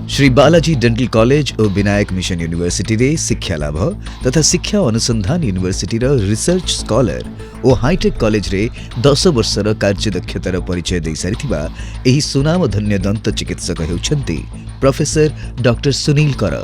Shri Balaji dental college और Vinayak mission university रे शिक्षा लाभ तथा शिक्षा अनुसंधान यूनिवर्सिटी रो रिसर्च स्कॉलर और हाईटेक कॉलेज रे 10 वर्षर कार्यदक्षतार परिचय दे सारिथिबा एही सुनामधन्य दंत चिकित्सक हेउछंती प्रोफेसर डॉक्टर सुनील कर।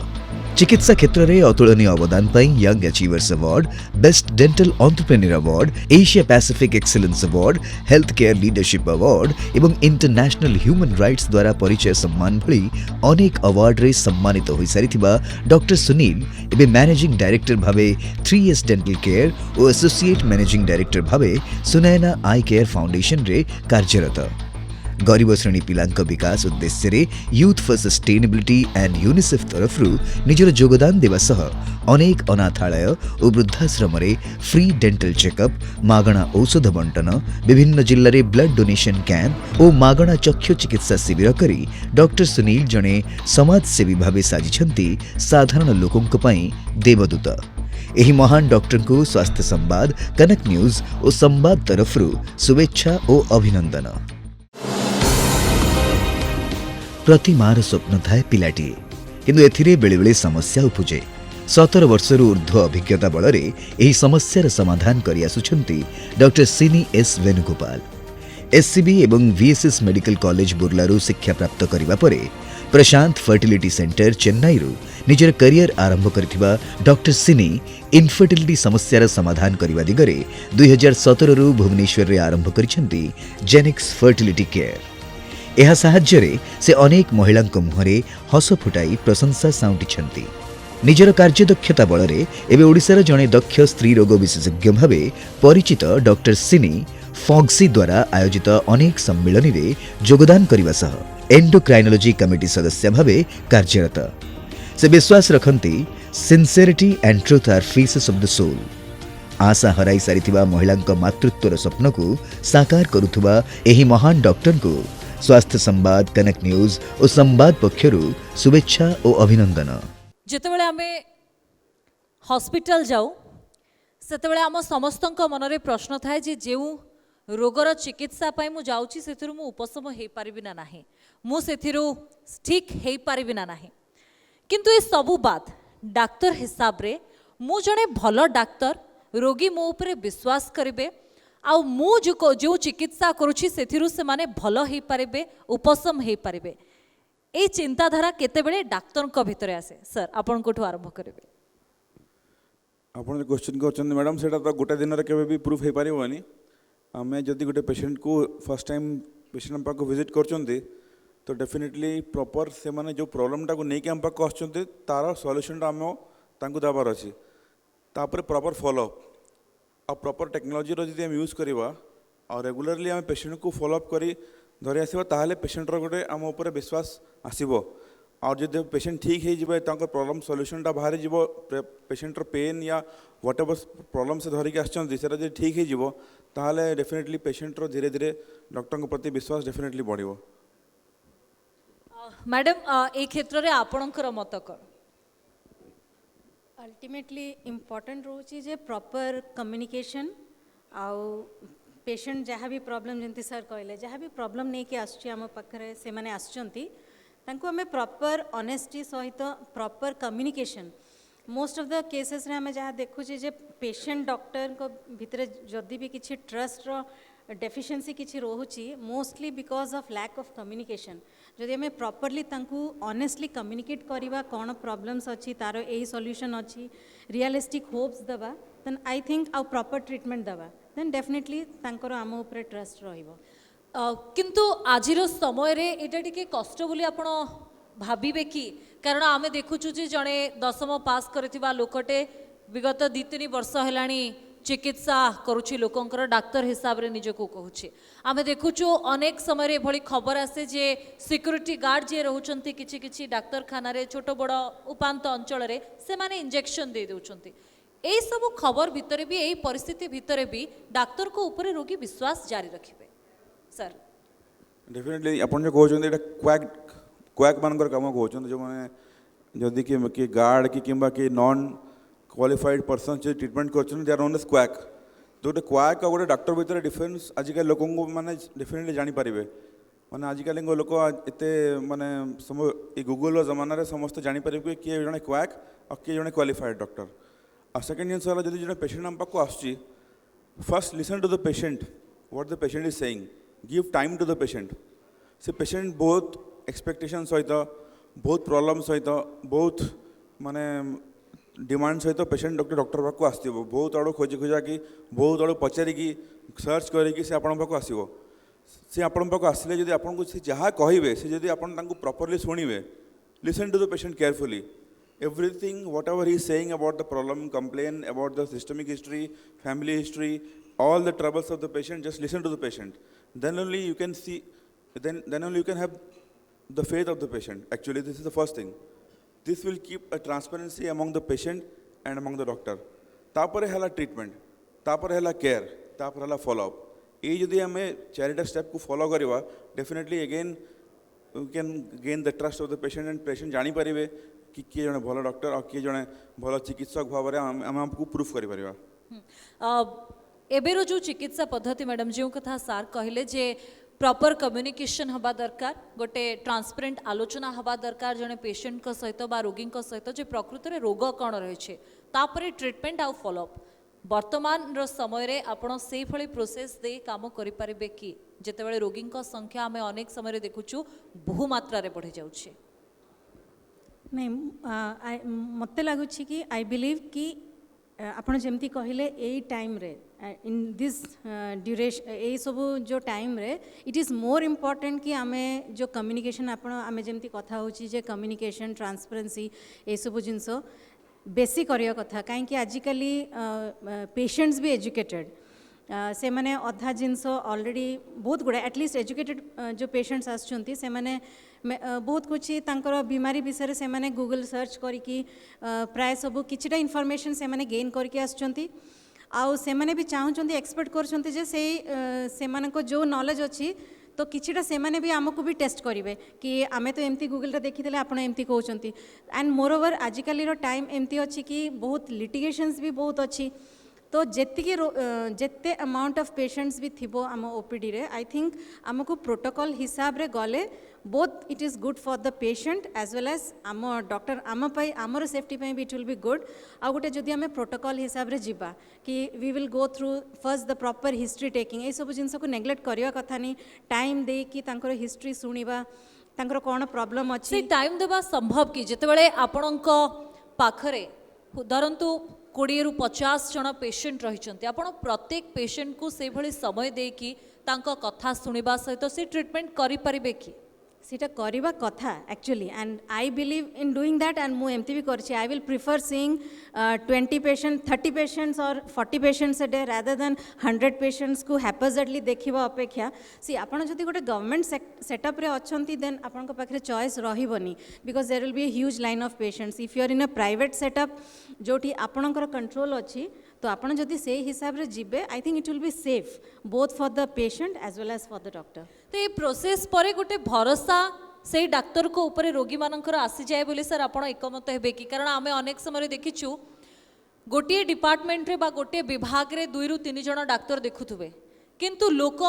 चिकित्सा क्षेत्र में अतुलनीय अवदान पाई young achievers award, best dental entrepreneur award, Asia Pacific excellence award, health care leadership award एवं इंटरनेशनल ह्यूमन राइट्स द्वारा परिचय सम्मान भली अनेक अवार्ड रे सम्मानित हो सारिथिबा डॉक्टर सुनील एबे मैनेजिंग डायरेक्टर भावे 3S डेंटल केयर और एसोसिएट मैनेजिंग डायरेक्टर भावे सुनैना आई केयर फाउंडेशन रे कार्यरत। गरीब श्रेणी पिलांक विकास उद्देश्य रे youth for sustainability and UNICEF तरफ निजर योगदान देवा सह अनेक अनाथालय और वृद्धाश्रम रे फ्री डेंटल चेकअप, मागणा औषध बंटन, विभिन्न जिल्ला रे ब्लड डोनेशन कैंप और मागणा चक्षु चिकित्सा शिविर करी डॉक्टर सुनील जने समाजसेवी भावे साजिछंती साधारण लोकंक पई देवदूत। एही महान डॉक्टर को स्वास्थ्य संवाद, कनक न्यूज और संवाद तरफ शुभेच्छा और अभिनंदन। प्रति मार स्वप्न थाए पिलाटीए किंतु एथिरे बेले बेले समस्या उपजे। 17 वर्षर ऊर्ध्व अभिज्ञता बल एही समस्यार समाधान करि आसुछंती डॉक्टर सिनी एस वेणुगोपाल। एससीबी एवं वीएसएस मेडिकल कॉलेज बुर्लारू शिक्षा प्राप्त करिबा परे प्रशांत फर्टिलिटी सेंटर चेन्नई निजर करियर आरंभ करथिबा डॉक्टर सिनी इनफर्टिलिटी समस्यार समाधान करिबा दिगरे 2017 रु भुवनेश्वर रे आरंभ करिसेंती जेनिक्स फर्टिलिटी केयर। यह साहाय्य से अनेक महिला मुहरे हस फुटाई प्रशंसा साउंटिछंती। निजर कार्यदक्षता बल एवं ओडिशार जड़े दक्ष स्त्री रोग विशेषज्ञ भावे परिचित डॉक्टर सिनी फॉक्सी द्वारा आयोजित अनेक सम्मेलन में योगदान करने सह एंडोक्राइनोलॉजी कमिटी सदस्य भावे कार्यरत। से विश्वास रखती sincerity and truth are faces of the soul. आशा हराई सारिथिबा महिला मातृत्वर स्वप्न को साकार करुथुबा एही महान डॉक्टर को स्वास्थ्य संवाद, कनक न्यूज और संवाद पक्षरु शुभेच्छा और अभिनंदन। जेतेबेले आमे हॉस्पिटल जाऊ सेतेबेले आम समस्तक मनरे प्रश्न थाए जे जेउ रोगर चिकित्सा पाई मु जाउची सेथिरु मु उपशम हेई पारिबि ना नाही, मु सेथिरु ठीक हेई पारिबि ना नाही। किंतु ए सबु बात डाक्टर हिसाब रे मु जने भलो डाक्टर, रोगी मो ऊपर विश्वास करिवे आउ मु जो चिकित्सा करुछि सेथिरु से माने भलो हेई पारिबे, उपशम हेई पारिबे। ए चिंताधारा केतेबेले डाक्टर को भितरे आसे। सर आपण कोठु आरंभ करिवे? आपण क्वेश्चन करछन मैडम, सेटा तो गोटे दिन रे केबे भी प्रूफ हेई पारिबोनी। आमे जदी गोटे पेशेंट को फर्स्ट टाइम पेशेंट पाक विजिट करछन्ती तो डेफिनेटली प्रॉपर से माने जो प्रॉब्लम टा को नै के हम पाक आछन्ती तार सॉल्यूशन टा हम तांको दाबार अछि। तापर प्रॉपर फॉलो अप और प्रॉपर टेक्नोलोजी रो जदी हम यूज करबा और रेगुलरली हम पेशेंट को फॉलो अप करी धरि आसीबा ताहाले पेशेंट रो गोटे हम ऊपर विश्वास आसीबो। और जदी पेशेंट ठीक हे जिबे तांको प्रॉब्लम सॉल्यूशन टा बाहर जिवो, पेशेंट रो पेन या व्हाटएवर प्रॉब्लम से धरि के आछन सेटा जदी ठीक हे जिवो ताहाले डेफिनेटली पेशेंट रो धीरे धीरे डॉक्टर को प्रति विश्वास डेफिनेटली बढ़िबो। मैडम ए क्षेत्र रे आपणकर मत कर? अल्टीमेटली इम्पोर्टेंट रोचे जे प्रॉपर कम्युनिकेशन आउ पेशेंट जहाँ भी प्रॉब्लम जंती सर कहले जहाँ भी प्रॉब्लम नहीं कि आसुची आम पाखरे से माने आसुचंती तांको हमें प्रॉपर ऑनेस्टी सहित proper communication most of the cases रे हमें जहाँ देखुचे जे पेशेंट डॉक्टर को भितरे जदि भी किसी ट्रस्ट रो डेफिशिएंसी किसी रोची mostly because of lack of communication. जदि हमें प्रॉपरली तांकु ऑनेस्टली कम्युनिकेट करवा कौन प्रॉब्लम्स अच्छी तार यही सॉल्यूशन अच्छी रियलिस्टिक होप्स दबा देन आई थिंक आउ प्रॉपर ट्रीटमेंट दबा देन डेफिनेटली तांकर आम ऊपर ट्रस्ट रहिबो। किंतु आजिर समय रे एटा टिके कष्ट बोली आपण भाबिबे कि कारण आमे देखुछु जे जणे 10वीं पास करथिबा लोकटे विगत 2-3 वर्ष हेलाणी चिकित्सा करुछि लोकंकर डाक्टर हिसाब रे निजको कहूछि। आमे देखुछु अनेक समय रे भली खबर आसे जे सिक्यूरिटी गार्ड जे रहउचंती किछि किछि डाक्तरखाना रे छोट बड़ उपांत अंचल रे से माने इंजेक्शन दे देउचंती। एई सब खबर भितरे भी एई परिस्थिति भितरे भी डाक्टर को ऊपर रोगी विश्वास जारी रखिबे। सर डेफिनेटली अपन जो कहउचंती एटा क्वैक मानकर काम कहउचंती जो माने जदी कि गार्ड कि किंबा कि नॉन क्वालिफाइड पर्सन जो ट्रीटमेंट करछन they are known as quack. तो गोटे क्वैक और गोटे डॉक्टर भितर डिफरेंस आजिकल लोक मैंने डेफिनेटली जानी पारे माने आजिकल लोक एते माने गूगल जमाना रे समस्त जापर किए जड़े क्वाक और किए जड़े क्वालिफाइड डॉक्टर आ सेकेंड जिनस है जब जो पेशेंट आम पाक आसूँ first listen to the patient what the patient is saying give time to the patient से पेशेंट बहुत एक्सपेक्टेशन सहित बहुत प्रॉब्लम सहित बहुत माने डिमांड सहित पेशेंट डॉक्टर पाक आसो बहुत आड़ खोजी खोजा कि बहुत आड़ पचारिकी सर्च करी से आपण पाक आसो सी आपण पाक आसिले जदि आपको से जहाँ कहे से जदि आपण तांको प्रॉपर्ली शुणिबे listen to the patient carefully everything whatever he is saying about the problem complain about the systemic history family history all the troubles of the patient just listen to the patient then only you can see then only you can have the faith of the patient actually this is the first thing this will keep a transparency among the patient and among the doctor तापर हैला treatment तापर हैला care तापर हैला follow up ये जदि आम चारिटा स्टेप को फॉलो करवा definitely again we can gain the trust of the patient and patient जानी पारिबे कि किए जने भल डॉक्टर और किए जने भल चिकित्सक भाव में आम आपको प्रूफ करि परिबा एबेरो जो चिकित्सा पद्धति मैडम जो कथा सार कहले जे प्रॉपर कम्युनिकेशन हवा दरकार गोटे ट्रांसपेरेंट आलोचना हवा दरकार जने पेशेंट को सहित बा रोगी को सहित जे प्रकृत रे रोग कौन रही तापरे ट्रीटमेंट आउ फॉलोअप वर्तमान रो समय रे आपण से भली प्रोसेस दे काम करि परिबे कि जेतेबेले रोगी को संख्या हमें अनेक समय देखुछु बहु मात्रा रे बढ़ी जाउछे नहीं मत लगुच कि आई बिलीव कि आपण जमती कहले यही टाइम रे इन दिस ड्यूरेशन यही सब जो टाइम रे इट इज़ मोर इम्पोर्टेंट कि आमे जो कम्युनिकेशन आपण आमे जमती कथा होची जे कम्युनिकेशन ट्रांसपेरेंसी ये सब जिनस बेसी करिया कथा कहीं आजिकली पेशेंट्स भी एजुकेटेड से माने अधा जिनस ऑलरेडी बहुत गुड़ा एटलिस्ट एजुकेटेड जो पेशेंट्स आसुचंती से माने बहुत कुछ तांकर बीमारी विषय से माने गूगल सर्च करिकी प्राय सब किछिटा इन्फॉर्मेशन से माने गेन करके आसुचंती आउ से माने भी चाहूचंती एक्सपेक्ट करचंती जे से माने को जो नॉलेज अछि तो किछिटा से माने भी आमको भी टेस्ट करेंगे कि आमे तो एमती गूगल रे देखिदेले आपण एमती कहउचंती एंड मोर ओवर आजिकली रो टाइम एमती अछि कि बहुत लिटिगेशंस भी बहुत अछि तो जेते अमाउंट ऑफ पेशेंट्स भी थिबो आम ओपीडी रे आई थिंक आमको प्रोटोकॉल हिसाब रे गले both it is good for the patient as well as आम डॉक्टर आम पाई आमर सेफ्टी पाई भी इट विल बी गुड आ गोटे जदि आम प्रोटोकॉल हिसाब रे जिबा कि we will go through first the proper history taking ए सब जिनस को नेग्लेक्ट करवा कथा नहीं टाइम दे कि तांकर हिस्ट्री सुनिबा तांकर कोन प्रॉब्लम अछि टाइम देबा संभव कि जेतेबेले आपणको पाखरे धरंतु 20 रु 50 जन पेशेंट रही आपण प्रत्येक पेशेंट को से भली समय देकी तांको कथा सुनिबा सहित से ट्रीटमेंट करि परिबे कि सीटा करवा कथा actually and I believe in doing that and मु एमती भी करछि I will prefer seeing 20 patient 30 patients और 40 patients a day rather than 100 patients को हैपोजेडली देखिबा अपेक्षा सी आपण जदि गोटे गवर्नमेंट सेटअप रे अछंती देन आपण को पाखरे चॉइस रहिबनी because there will be a huge line of patients if you are in a private setup जोठी आपणकर कंट्रोल अछि तो आपण जदि से हिसाब रे जिबे I think it will be safe both for the patient as well as for the doctor तो ये प्रोसेस पर गोटे भरोसा से डाक्तर को ऊपर रोगी मानकर आसी जाए बोले सर आपण एकमत हेबे कि कारण आमे अनेक समय देखिछु गोटे डिपार्टमेंट रे बा गोटे विभाग रे 2 रु 3 जण डाक्तर देखुथुबे किंतु लोक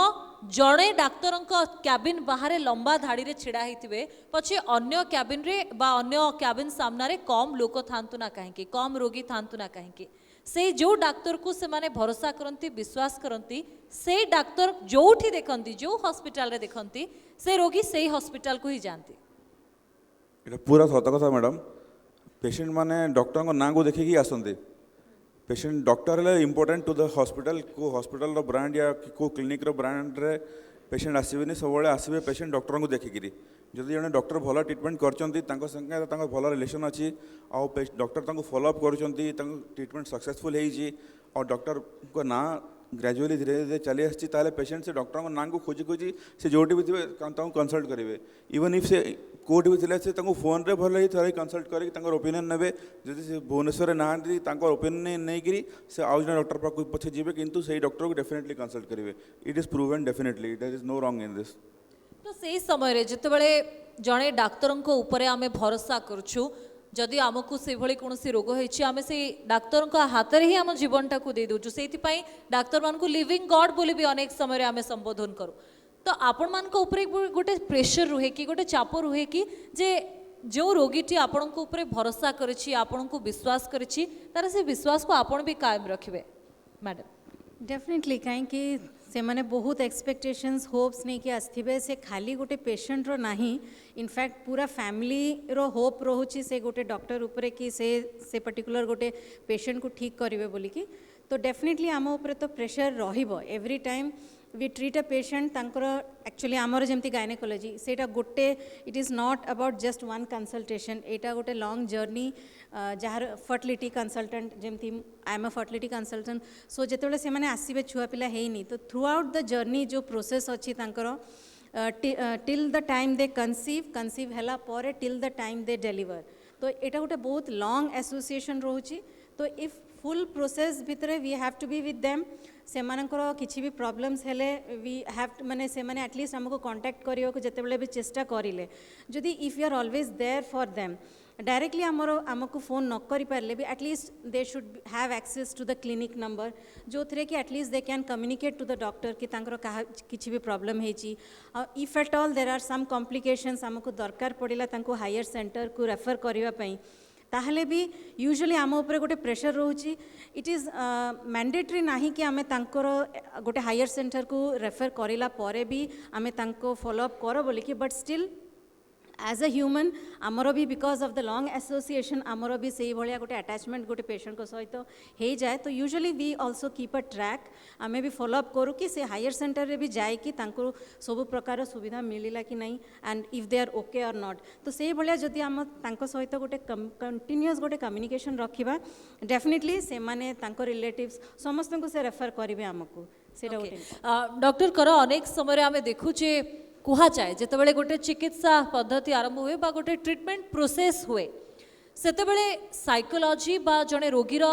जड़े डाक्तर कैबिन बाहर लंबा धाड़ी रे छिड़ा होइथिबे पछे अन्य कैबिन रे बा अन्य कैबिन सामना रे कम लोक थांतु ना काहेकि कम रोगी थांतु ना काहेकि से जो डाक्तर को से माने भरोसा करती विश्वास करती से डाक्तर जोठी देखती जो हॉस्पिटल रे देखती से रोगी से ही हॉस्पिटल को ही जानती एटा पूरा सत कथा मैडम पेशेंट माने डॉक्टर को ना को देखिकी आसंते पेशेंट डॉक्टर है इंपोर्टेंट टू द हॉस्पिटल को हॉस्पिटल ब्रांड या को क्लिनिक रो ब्रांड रे पेशेंट आसबे सब आसबे पेशेंट डॉक्टर को देखिकी जदि जड़े डॉक्टर भल ट्रीटमेंट कर संगे भल रिलेशन अच्छी आउ डॉक्टर फॉलोअप कर ट्रीटमेंट सक्सेसफुल और डॉक्टर को ना ग्रेजुअली धीरे धीरे चली आसी पेशेंट से डॉक्टर को ना को खोजी खोजी से जोटी भी थे कंसल्ट करेंगे इवन इफ से कोर्ट भी थे से फोन रे भल थे कंसल्ट कर ओपिनियन ने जब से भुवनेश्वर ना ओपिनियन नहीं से आउ जन डॉक्टर पाक पछे जी किंतु से डॉक्टर को डेफिनेटली कंसल्ट करेंगे it is proven definitely there is no wrong in this तो से समय जितेबाला जड़े डाक्तर उपरे आमे भरोसा करुछु जदि आमको से भली कौन रोग होमें से डाक्तर हाथ में ही आम जीवन टाक दे दूँ से डाक्तर मान लिविंग गॉड बोली भी अनेक समय आम संबोधन करूँ तो आपण मानक ऊपर गोटे प्रेशर रुहे कि गोटे चाप रुहे कि जे जो रोगीटी आपण को ऊपर भरोसा करिछि आपण को विश्वास करिछि तार से विश्वास को आपण भी कायम रखिबे मैडम डेफिनेटली कहीं से माने बहुत एक्सपेक्टेशंस होप्स नहीं कि आसथिबे से खाली गोटे पेशेंट रो नहीं इनफैक्ट पूरा फैमिली रो होप रोची से गोटे डॉक्टर ऊपर कि से पर्टिकुलर गोटे पेशेंट को ठीक करिवे बोली कि तो डेफिनेटली आम ऊपर तो प्रेशर रहिबो every time we treat a patient तांकर एक्चुअली आमर जमती गायनेकोलॉजी सेटा गोटे it is not about just one consultation एटा गोटे लॉन्ग जर्नी जार फर्टिलिटी कंसल्टेंट जमती I am a fertility consultant so जेतेबेले से माने आसीबे छुआ पिला हेनी तो थ्रू आउट द जर्नी जो प्रोसेस अच्छी तांकर till the time they conceive हैला पर till the time they deliver तो एटा गोटे बहुत लॉन्ग एसोसिएशन रोची तो इफ फुल प्रोसेस भितर we have to be with them से मानकर किसी भी प्रॉब्लम्स हेले वी हैव माने से माने एटलिस्ट हमको कांटेक्ट करियो को जेतेबेले भी चेष्टा करिले जदि if you are always there for them directly आमको फोन न करि पारले भी at least they should have access to the clinic number जो थे कि at least they can communicate to the doctor कि तांकर किसी भी प्रॉब्लम है if at all there are some complications आमको दरकार पड़िला तांको हायर सेंटर को रेफर करबा पई ताहले भी यूजुअली आम ऊपर गोटे प्रेशर रोची इट इज मैंडेटरी नहीं कि आमे तांकर गोटे हायर सेंटर को रेफर करिला परे भी आमे तांको फॉलोअप करो बोली कि but still as a human आमर भी because of the long association आमर भी से भाया गोटे अटैचमेंट गोटे पेशेंट को सहित हो जाए तो usually we also keep a track आमे भी फॉलोअप करूँ कि से हायर सेंटर रे भी जाए कि तांको सब प्रकार सुविधा मिलला कि नहीं and if they are okay और नॉट तो से भाया जदि आम तांको सहित गोटे कंटिन्यूअस गोटे कम्युनिकेशन रखिबा डेफिनेटली से माने तांको रिलेटिव्स समस्त को से रेफर करेंगे आमको से डॉक्टर कर अनेक समय आमे देखुचे कुहा जाए जितेबाला गोटे चिकित्सा पद्धति आरंभ हुए बा गोटे ट्रीटमेंट प्रोसेस हुए सेतेबेले साइकोलॉजी बा जड़े रोगीर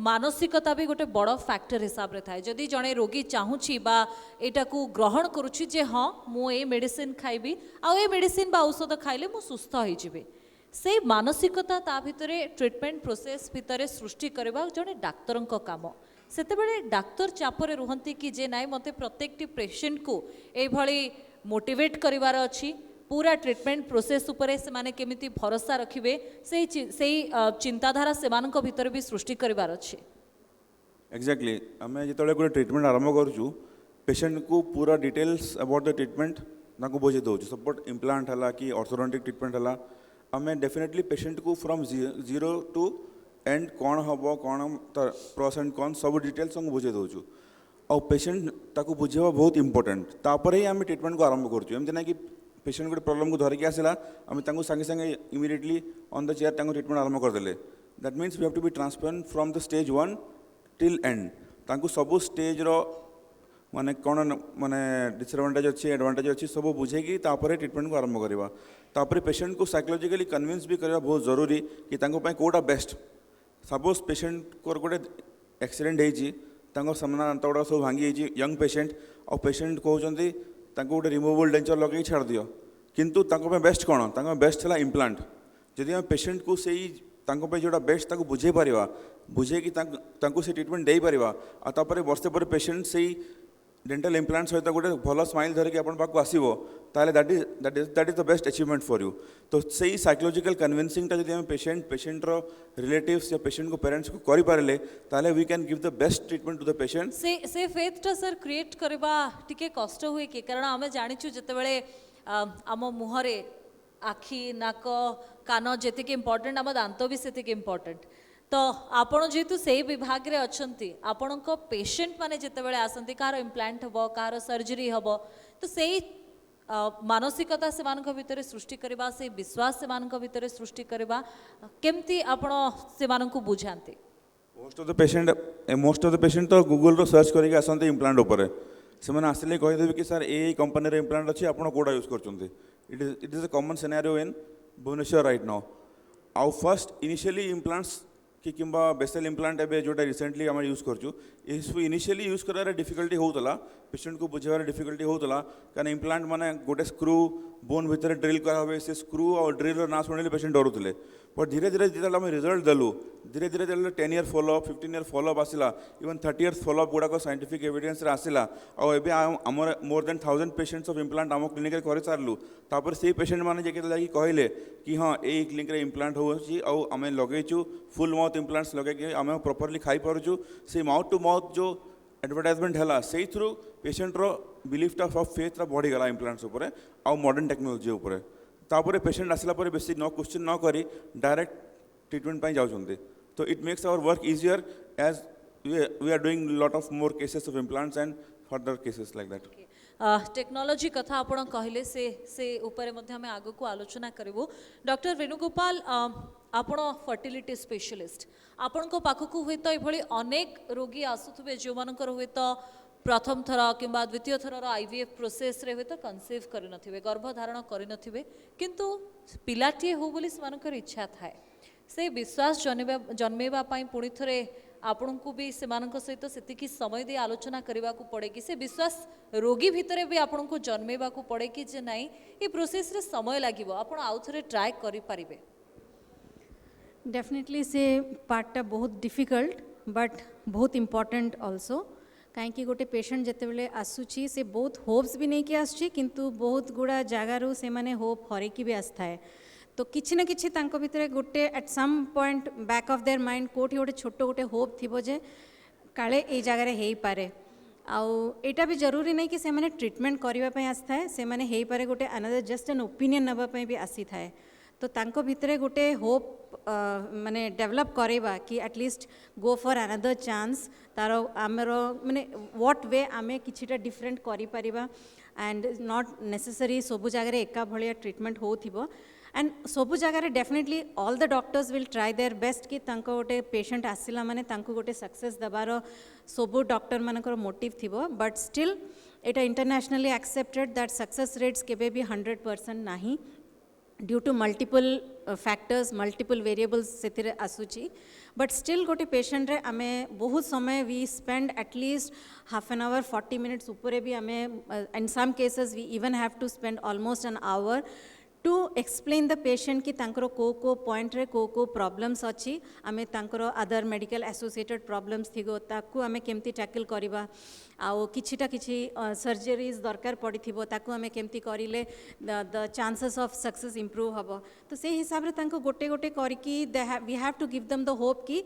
मानसिकता भी गोटे बड़ फैक्टर हिसाब रे थाए जदि जड़े रोगी चाहूँगी बा एटा को ग्रहण करुच्ची जे हाँ मु a medicine खाइबी uh a medicine बा औषध खाइले मु सुस्थ हो जिबे से मानसिकता ता भितरे ट्रीटमेंट प्रोसेस भितरे सृष्टि करबा जड़े डाक्तरंक काम सेतेबेले डाक्तर चापरे रुहंती कि जे नाइ मते प्रत्येकटी पेशेंट को ए भली मोटिवेट करिवार अछि पूरा ट्रीटमेंट प्रोसेस उपरे से माने केमिति भरोसा रखिबे से चिंताधारा सेमानक भितर भी सृष्टि करिवार अछि एक्जाक्टली आमे जेतले गोटे ट्रीटमेंट आरंभ करूछु पेशेंट को पूरा डिटेल्स अबाउट द ट्रीटमेंट नाको बुझे दउछु सपोर्ट इम्प्लांट हला कि ऑर्थोडोंटिक ट्रीटमेंट हला आमे डेफिनेटली पेशेंट को फ्रॉम जीरो टू एंड कौन हम कौन प्रोस एंड कौन सब डिटेल्स हमको बुझे दउछु और पेशेंट ताको बुझेवा बहुत इंपोर्टेंट तापर ही आम ट्रीटमेंट को आरंभ करूँ एमती ना कि पेशेंट गोटे प्रॉब्लम को धरिकी आसला आम सांगे सांगे immediately on the chair treatment आरंभ करदे that means we have to be transparent from the stage 1 till end तांको सब स्टेज रो माने कौन माने डिसएडवांटेज अच्छी एडवांटेज अच्छी सब बुझेगी तापर ट्रीटमेंट को आरंभ करवा तापर पेशेंट को साइकोलॉजिकली कन्विंस भी करवा बहुत जरूरी कि तांको पय कोटा बेस्ट सपोज पेशेंट को गोटे एक्सीडेंट होती सामना दांत गुड़ा सब भांगी यंग पेशेंट और पेशेंट कहते गोटे रिमूवेबल डेंचर लगे छाड़ दियो किंतु बेस्ट कौन बेस्ट है इम्प्लांट जदि आम पेशेंट को सही जोटा बेस्ट बुझे पार बुझे कि से ट्रीटमेंट दे पार आपर वर्षे पर पेशेंट से डेंटल इम्प्लांट सहित गोटे भल स्माइल धरिकी आप पाक आसो ताले that is the best achievement for you तो सही साइकोलॉजिकल कन्विंसिंगटा जब आम पेशेंटर रिलेटिव्स या पेशेंट को पेरेंट्स को करि पारले ताले we can give the best treatment to the patient से फेथटा सर क्रिएट करबा टिके कष्ट हुए कि कारण आमे जानिछु जतेबेले आम मुहरे आखि नाक कान जेतिके इम्पोर्टेंट आम दांत भी सेतिके इम्पोर्टेंट तो आपण जेहेतु से विभाग रे अच्छंती आपणक पेशेंट माने जेतेबेले आसंती कार इम्प्लांट हबो कार सर्जरी हबो तो से मानसिकता से मानक भितर सृष्टि करबा से विश्वास से मानक भितर सृष्टि करबा केमती आपण से मानक बुझांती मोस्ट ऑफ द पेशेंट तो गूगल रो सर्च करके आसंती इम्प्लांट ऊपर से मैंने आसिले कहीदेवी कि सर ए कंपनी रे इम्प्लांट अच्छी आप कोड़ा यूज करछंती it is a common scenario in Bhubaneswar right now आउ फर्स्ट इनिशियली इम्प्लांट्स कि किंबा बेसल इम्प्लांट एवं जोटा रिसेंटली आम यूज करूँ इनिशियली यूज करार डिफिकल्टी होता पेशेंट को बुझेबार डिफिकल्टी होता कारण इम्प्लांट माने गोटे स्क्रू बोन भितर ड्रिल करावे से स्क्रू और ड्रिल ना शुणिले पेशेंट डरुले बट धीरे धीरे जो आम रिजल्ट देलु धीरे धीरे जो 10 year फॉलोअप 15 year फॉलोअप आसला इवन 30 years फॉलोअप गुड़ाक साइंटिफिक एविडेंस आसला आम more than 1000 patients of implant आम क्लिनिक कर सारू तापर से पेशेंट मैंने जाकि कहले कि हाँ यही क्लिनिक इम्प्लांट होमें लगेचु फुल माउथ इम्प्लांट्स लगे आम प्रॉपर्ली खाई पार्चु से माउथ टू माउथ जो एडवर्टाइजमेंट है से थ्रू पेशेंटर बिलीफ ऑफ फेथ बढ़ीगला इम्प्लांट्स उपर आउ मॉडर्न टेक्नोलोजी उपर तापर पेशेंट आसला बेसी न क्वेश्चन न करी डायरेक्ट ट्रीटमेंट जाऊँच तो it makes our work easier as we are doing lot of more cases of implants and further cases like that technology कथा आपण कहले से उपरे मध्ये हमें आगो को आलोचना करिवो डॉक्टर वेणुगोपाल आपण फर्टिलिटी स्पेशलिस्ट आपण को पाखकु हुए तो एभली अनेक रोगी आसुथबे जो मानकर हुए तो प्रथम थर किंबा द्वितीय थरर आईवीएफ प्रोसेस रे हुए तो कन्सीव करि नथिबे गर्भधारण करि नथिबे किंतु पिलाटिए हो बोली सेमानकर इच्छा थाए से विश्वास जन्मेबा पई पुणी थरे आपण को भी सेमानक सहित सेतिकी समय दे आलोचना करने को पड़े कि से विश्वास रोगी भितर भी आपण को जन्मेबा को पड़े कि जे नहीं ये प्रोसेस रे समय लागिवो आपण आउ थरे ट्राई करि परिबे डेफिनेटली से पार्टा बहुत डिफिकल्ट बट बहुत इम्पोर्टेंट ऑल्सो कहीं गोटे पेशेंट जिते बड़े आसूची से बहुत होप्स भी नहीं कि आसुची किंतु बहुत गुड़ा जगार से माने होप हरैकी भी आसता है तो किसी ना किसी तांको भितर गोटे at some point back of their mind कोठी गोटे छोट गोटे होप थी जे काले ए जगार हो पारे आउ एटा भी जरूरी नहीं कि से माने ट्रीटमेंट करने आसता है से माने हो पारे गोटे अनदर जस्ट एन ओपिनियन नापी भी आसी थाए तो तांको भितर गोटे होप माने डेवलप करेबा कि at least go for another chance तार आमर माने व्हाट वे आमे किछिटा डिफरेंट करि परिबा एंड नॉट नेसेसरी सबु जगह एका भलिया ट्रीटमेंट होथिबो एंड सबु जगह definitely all the doctors will try their best कि तांको गोटे पेशेंट आसिला माने तांको गोटे सक्सेस दबार सबु डॉक्टर मानकर मोटिव थिबो बट स्टिल एटा internationally accepted that success rates केबे भी 100% नाही due to multiple factors multiple variables से आसूची बट स्टिल गोटे पेशेंट रे आमे बहुत समय we spend at least half an hour 40 minutes उपरे भी आमे in some cases we even have to spend almost an hour to explain the patient कि तांकर को पॉइंट रे को प्रॉब्लम्स अच्छी आमे तांकर अदर मेडिकल एसोसिएटेड प्रॉब्लम्स थिगो ताकू आमे केमती टैकल करिबा आउ किछिटा किछि सर्जरीज दरकार पड़िथिबो ताकू आमे केमती करिले the chances of success improve हबो तो से हिसाब रे तांको गोटे गोटे करकी we have to give them the hope कि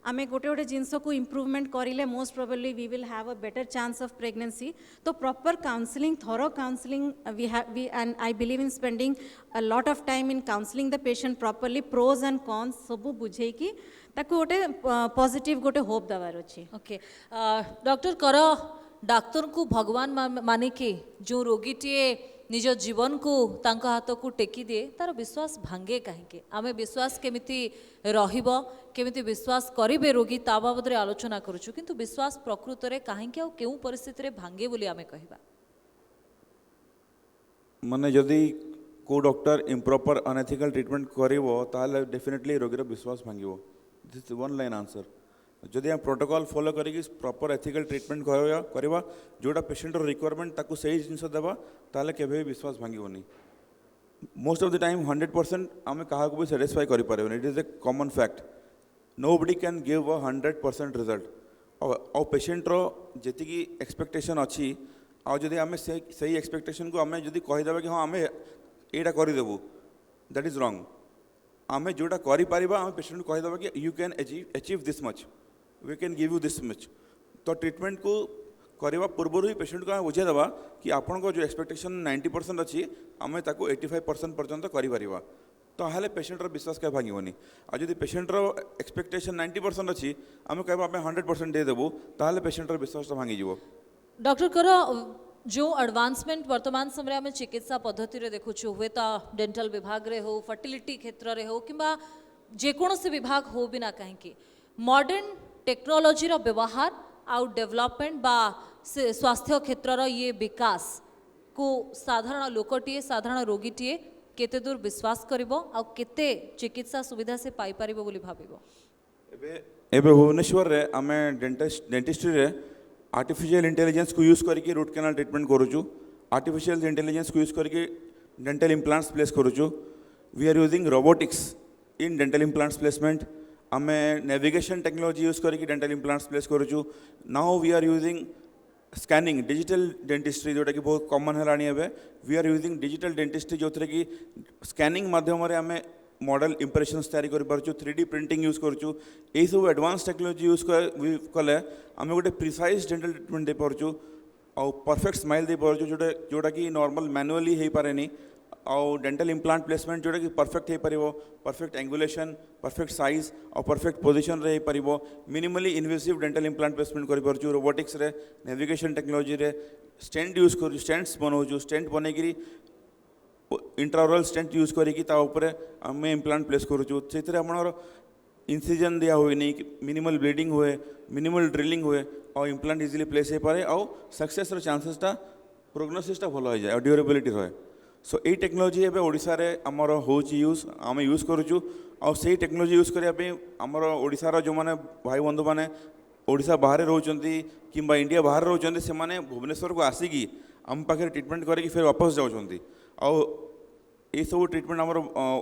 आमे गोटे गोटे जिनस को इम्प्रूवमेंट करिले most probably we will have a better chance of pregnancy तो proper counselling thorough counselling we and I believe in spending a lot of time in counselling the patient properly pros and cons सब बुझे कि ताको गोटे positive गोटे hope दबार अछि okay doctor कर doctor को भगवान माने कि जो रोगीटीए निज जीवन को तांको हाथ को टेकी दिए तार विश्वास भांगे कहीं आमे विश्वास केमिति रहिबो केमिति विश्वास करिवे रोगी ता बाबद रे आलोचना करूछु किंतु विश्वास प्रकृत रे कहीं आ केउ परिस्थिति रे भांगे बोली आमे कहबा माने जदि को डॉक्टर इम्प्रॉपर अनएथिकल ट्रीटमेंट करिवो ताले डेफिनेटली रोगीर विश्वास भांगिवो this is one line answer जदि हम प्रोटोकॉल फॉलो करिक प्रॉपर एथिकल ट्रीटमेंट करवा जोटा पेशेंट रिक्वायरमेंट ताकू सही जिनस देवा ताले केबे विश्वास भांगिवनी मोस्ट ऑफ द टाइम 100% आमे कहा को भी सैटिस्फाई करि पारेबनी it is a common fact nobody can give a 100% result और पेशेंट रो जेतिकी एक्सपेक्टेशन अच्छी आ जदि आमे सही एक्सपेक्टेशन को आमे जदि कहि देबा कि हां आमे एटा करि देबो दैट इज रॉन्ग आमे जोटा करि पारिबा आमे पेशेंट को कहि देबा कि you can achieve this much we can give you this much तो ट्रीटमेंट को करवा पूर्व ही पेशेंट को बुझे देवा कि आपण को जो एक्सपेक्टेशन 90% अच्छी आमे ताको 85% पर्यंत करिपारिबा तो हाले पेशेंट रो विश्वास के भांगिवनी आ जदि पेशेंट रो एक्सपेक्टेशन 90% अच्छी आमे कहबा आमे 100% दे देबो ताहाले पेशेंट रो विश्वास भांगी जीवो डॉक्टर कर जो एडवांसमेंट वर्तमान समय आम चिकित्सा पद्धति रे देखुछु हुए तो डेंटल विभाग रे हो फर्टिलिटी क्षेत्र रे हो किंबा जेकोसी विभाग हो बिना कहीं मॉडर्न टेक्नोलोजी रो व्यवहार आउ डेवलपमेंट बा स्वास्थ्य क्षेत्र ये विकास को साधारण लोकटीए साधारण रोगीटीए केते दूर विश्वास करिवो आ केते चिकित्सा सुविधा से पाई परिबो बोली भाबिबो एबे भुवनेश्वर रे आमे डेंटिस्ट्री रे आर्टिफिशियल इंटेलिजेंस को यूज करके रूट कैनाल ट्रीटमेंट करूछु आर्टिफिशियल इंटेलिजेंस को यूज करके डेंटल इम्प्लांट्स प्लेस करूँ. We are using robotics in dental implants placement. आम नेविगेशन टेक्नोलॉजी यूज करके डेंटल इम्प्लांट्स प्लेस करूँ. Now we are using scanning digital dentistry जोटा कि बहुत कॉमन है. We are using digital dentistry जो कि स्कैनिंग माध्यम आम मॉडल इंप्रेशंस तैयारी कर 3D प्रिंटिंग यूज करूँ. यही सब एडवांस टेक्नोलॉजी यूज कले आम गोटे प्रिसाइज डेंटल ट्रिटमेंट दे पार्चु आउ परफेक्ट स्माइल दे पार्चु जोटा कि नॉर्मल मैनुअली हो पारे. आउ डेंटल इम्प्लांट प्लेसमेंट जोटा कि परफेक्ट हो पार, परफेक्ट एंगुलेशन, परफेक्ट साइज और परफेक्ट पोजिशन रे पार. Minimally invasive dental implant placement कर पार्चु. रोबोटिक्स रे, नेविगेशन टेक्नोलॉजी रे स्टेंट यूज कर, स्टेंट्स बनाऊँ. स्टेंट बनईकरी इंट्राओरल स्टेंट यूज करी आम इम्प्लांट प्लेस करूँ. से आपर इनसिजन दिया हुए नहीं, मिनिमल ब्लीडिंग हुए, मिनिमल ड्रिलिंग हुए और इम्प्लांट इजिली प्लेस हो पाए. आउ सक्सेस चांसेसटा प्रोग्नोसिसटा भल हो जाए और ड्यूरेबिलिटी रहे. सो यही टेक्नोलॉजी एवं ओडिशा रे आमर होची यूज आम यूज करूँ. और से टेक्नोलॉजी यूज करने आमर ओडिशार जो मैंने भाई बंधु मैंने ओडिशा बाहर रोचंती किंबा इंडिया बाहर रोचंती से माने भुवनेश्वर को आसिकी आम पाखे ट्रिटमेंट करके फिर वापस जाऊँगी. आउ ये सब ट्रिटमेंट आमर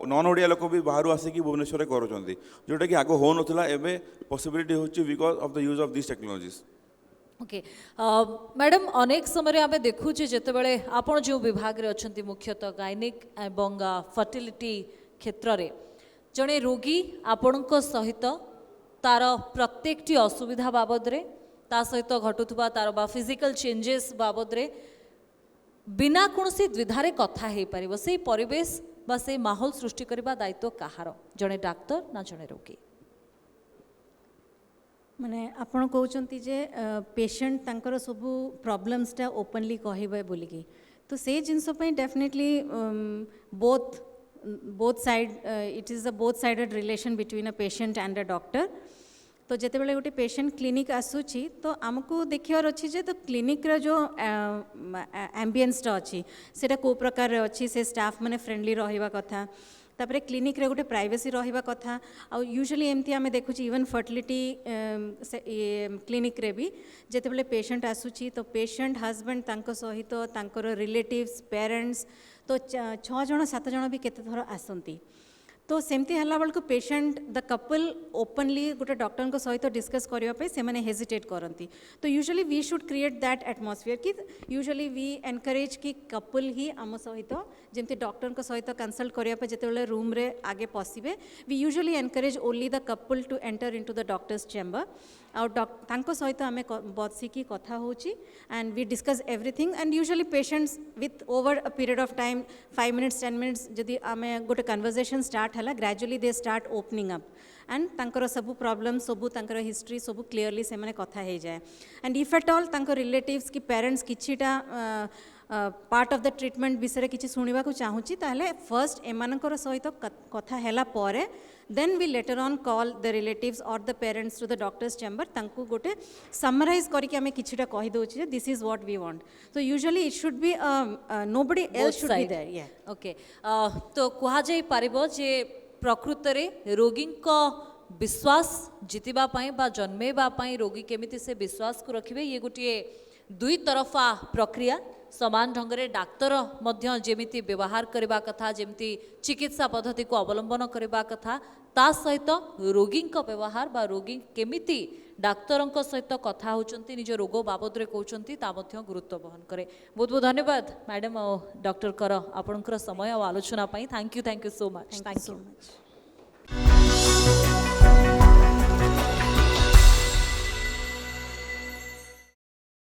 नॉन ओडिया लोक भी बाहर आसिकी भुवनेश्वर करुँच जोटा कि आग हो नाला एवं पॉसिबिलिटी होची because of the use of this technologies. Okay madam अनेक समय आम देखुचे जितेबाला आपण जो विभाग रे अछंती मुख्यतः गायनिक एवं फर्टिलिटी क्षेत्र रे जड़े रोगी आपणक सहित तार प्रत्येकटी असुविधा बाबद रे ता सहित घटुवा तार बा फिजिकल चेंजेस बाबद रे बिना कौनसी द्विधारे कथा हो पार से परिवेश बा से माहौल सृष्टि करबा दायित्व कहार जड़े डाक्तर ना जड़े रोगी माने आपण कहते जे पेशेंट तांकर सब प्रॉब्लम्सटा ओपनली कहबे बोलिकी तो से जिनस definitely both side it is a both sided relation between a patient and a doctor. तो जिते बड़े गोटे पेशेंट क्लिनिक आसूची तो आमको देखार अच्छी जे तो क्लिनिक रो जो एम्बियंसटा अच्छी सेटा को प्रकार अच्छी से स्टाफ माने फ्रेंडली रहिबा कथा. तापरे क्लिनिक रे गोटे प्राइवेसी रहिबा कथा. आ यूजुअली एमती आमे देखुची इवन फर्टिलिटी क्लिनिक रे भी जेते बेले पेशेंट आसूची तो पेशेंट हस्बैंड तांको सहित तांकर रिलेटिव्स पेरेंट्स तो 6 जण 7 जण भी केते थर आसंती. तो सेमती हला बेलू पेशेंट द कपल ओपनली गोटे डॉक्टर को सहित डिस्कस करने से मैंने हेजिटेट करती. तो usually we should create that atmosphere कि यूजुअली वी एनकरेज कि कपल ही आम सहित जमती डॉक्टर को सहित कंसल्ट करने जिते रूम रे आगे पशिबे we usually encourage only the couple to enter into the doctor's chamber. आउ सहित आम बसिकी कथा होची and we discuss everything and usually patients with over a period of time 5 minutes 10 minutes जदि आम गोटे कन्वर्सेशन स्टार्ट है gradually they start opening up and तांकर सबू प्रॉब्लम सबू तांकर हिस्ट्री सबू क्लीयरली से माने कथा हो जाए. एंड इफ एट ऑल तांकर रिलेटिव्स की पेरेंट्स किछिटा पार्ट ऑफ द ट्रीटमेंट विषय किसी शुणा चाहूँगी ताहले फर्स्ट एमानकर सहित कथा हैला परे then we later on call the relatives और the parents to the doctor's chamber तांकु गोटे समराइज करके आमे किछिटा कहि दोछि this is what we want. So usually it should be nobody else should be there. Yeah okay तो कहा जाई पारिबो जे प्रकृत रे रोगी को विश्वास जितिबा पाई बा जन्मेबा पाई रोगी केमिति से विश्वास को रखिबे ये गोटे दुई तरफा प्रक्रिया. समान ढंग से डाक्तर मध्य जेमिति व्यवहार करबा कथा जेमिति चिकित्सा पद्धति को अवलंबन करबा कथा ता सहित रोगी व्यवहार बा रोगी केमिति डाक्तर सहित कथा होचंती निज रोग बाबद रे कहउचंती ता मध्य गुरुत्व बहन करे. बहुत बहुत धन्यवाद मैडम और डॉक्टर कर आपनकर समय और आलोचना पाई. Thank you so much. Thank you so much.